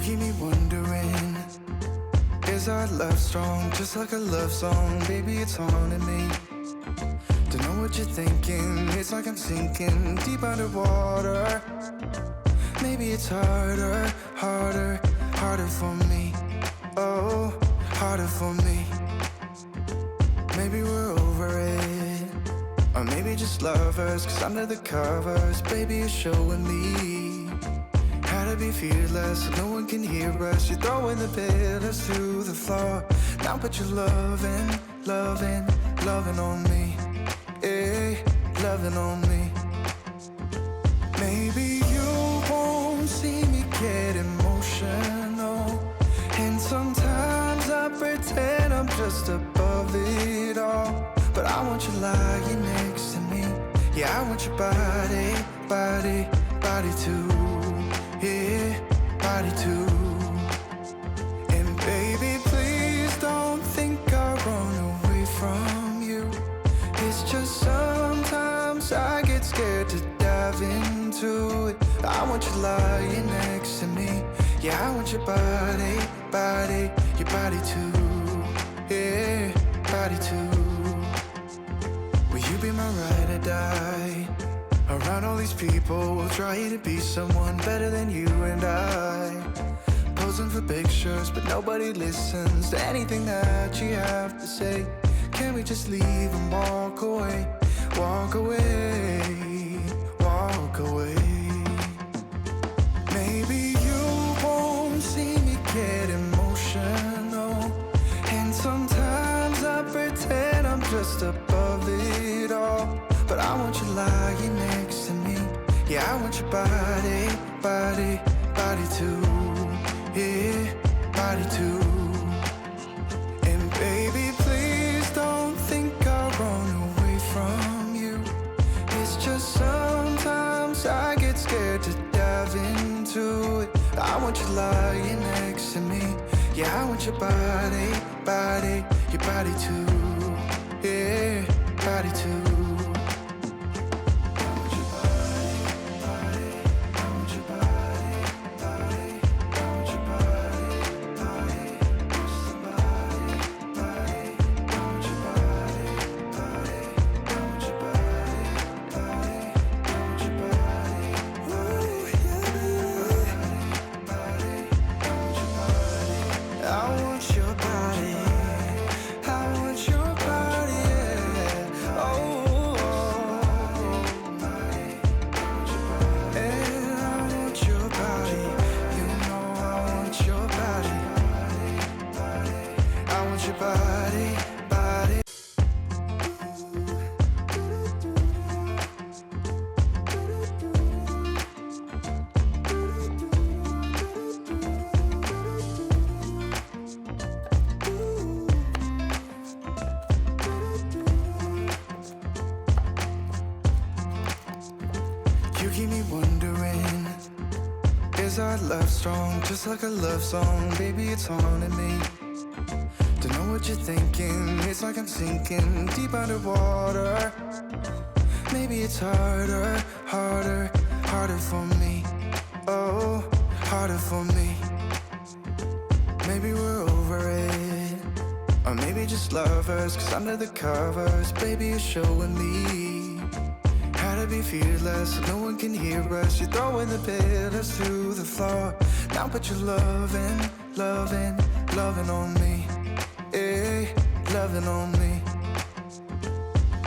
keep me wondering, is our love strong? Just like a love song, baby, it's haunting me. Don't know what you're thinking, it's like I'm sinking deep underwater. Maybe it's harder, harder, harder for me. Oh, harder for me. Maybe we're over it, or maybe just lovers, cause under the covers, baby, you're showing me how to be fearless, so no one can hear us. You're throwing the pillars to the floor. Now put your loving, loving, loving on me. Yeah, loving on me. Maybe you won't see me get emotional, and sometimes I pretend I'm just above it all. But I want you lying next to me. Yeah, I want your body, body, body too. Yeah, body too. And baby, please don't think I'll run away from you. It's just sometimes I get scared to dive into it. I want you lying next to me. Yeah, I want your body, body, your body too. Yeah, body too. Will you be my ride or die? Around all these people, we'll try to be someone better than you and I. Posing for pictures, but nobody listens to anything that you have to say. Can we just leave and walk away? Walk away, walk away. Maybe you won't see me get emotional, and sometimes I pretend I'm just above it all. But I want you lying next to me. Yeah, I want your body, body, body too. Yeah, body too. And baby, please don't think I'll run away from you. It's just sometimes I get scared to dive into it. I want you lying next to me. Yeah, I want your body, body, your body too. Yeah, body too. Love strong, just like a love song, baby, it's haunting me. Don't know what you're thinking, it's like I'm sinking deep underwater. Maybe it's harder, harder, harder for me. Oh, harder for me. Maybe we're over it, or maybe just lovers, cause under the covers, baby, you're showing me how to be fearless, so no one can hear us. You're throwing the pillars to the floor. Now put your loving, loving, loving on me. Yeah, loving on me.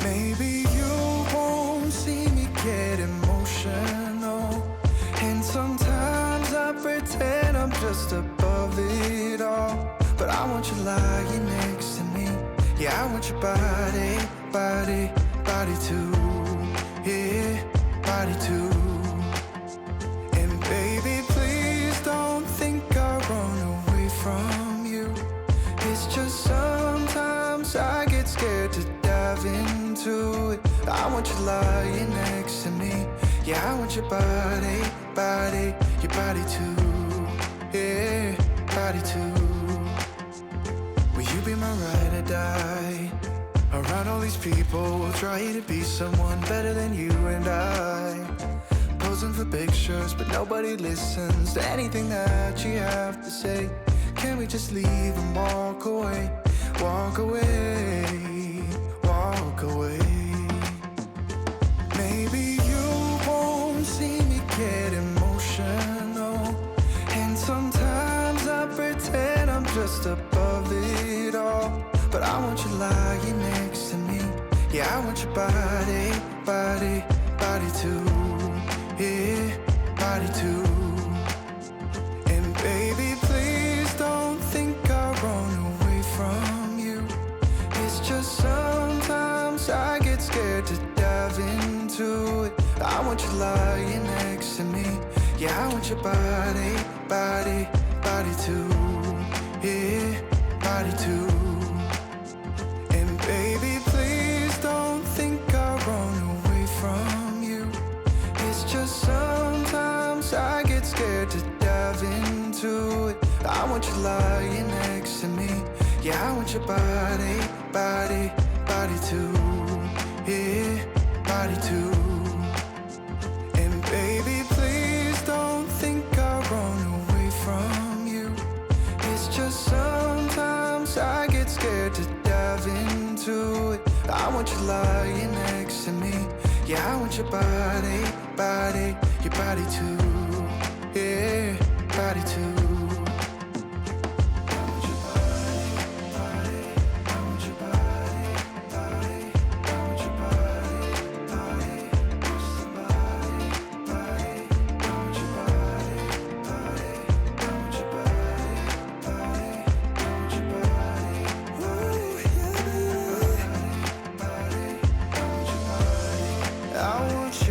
Maybe you won't see me get emotional, and sometimes I pretend I'm just above it all. But I want you lying next to me. Yeah, I want your body, body, body too. Yeah, body too. And baby, please don't think I'll run away from you. It's just sometimes I get scared to dive into it. I want you lying next to me. Yeah, I want your body, body, your body too. Yeah, body too. Will you be my ride or die? Around all these people, we'll try to be someone better than you and I. posing for pictures, but nobody listens to anything that you have to say. Can we just leave and walk away? Walk away, walk away. Maybe you won't see me get emotional, and sometimes I pretend I'm just above it all. But I want you lying next to me. Yeah, I want your body, body, body too. Yeah, body too. And baby, please don't think I'll run away from you. It's just sometimes I get scared to dive into it. I want you lying next to me. Yeah, I want your body, body, body too. Yeah, body too. And baby, please don't think I'll run away from you. It's just sometimes I get scared to dive into it. I want you lying next to me. Yeah, I want your body, body, body too. Yeah, body too. And baby, please don't think I'll run away from you. It's just sometimes I get scared to dive into it. I want you lying next to me. Yeah, I want your body, body, your body too. Yeah, body too. I want